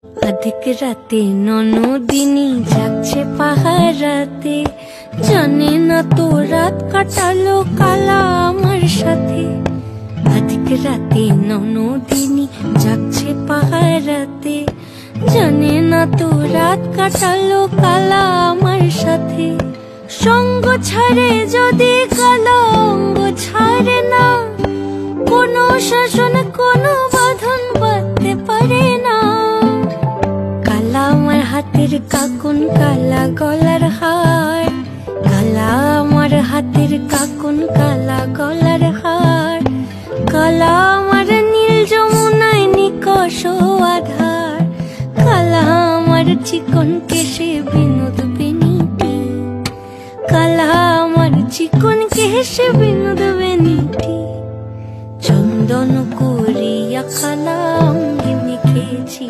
अधिक राते ননদিনী যাচ্ছে পাহারাতে, জানে না তো রাত কাটালো কালা আমার সাথে। अधिक রাতে ননদিনী যাচ্ছে পাহারাতে, জানে না তো রাত কাটালো কালা আমার সাথে। সঙ্গ ছাড়ে যদি কালা অঙ্গ ছাড়ে না, কোনো শাসন কোনো বাঁধন বাঁধতে পারে না। কালা আমার হাতের কাকুন কালা গলার হার, কালা আমার হাতের কাকুন কালা গলার হার, কালা আমার নীল যমুনায় নিকষ আধার, কালা আমার চিকন কেশে বিনোদ বেনিটি, কালা আমার চিকন কেশে বিনোদ বেনিটি। চন্দন করিয়া কালা অঙ্গে মেখেছি।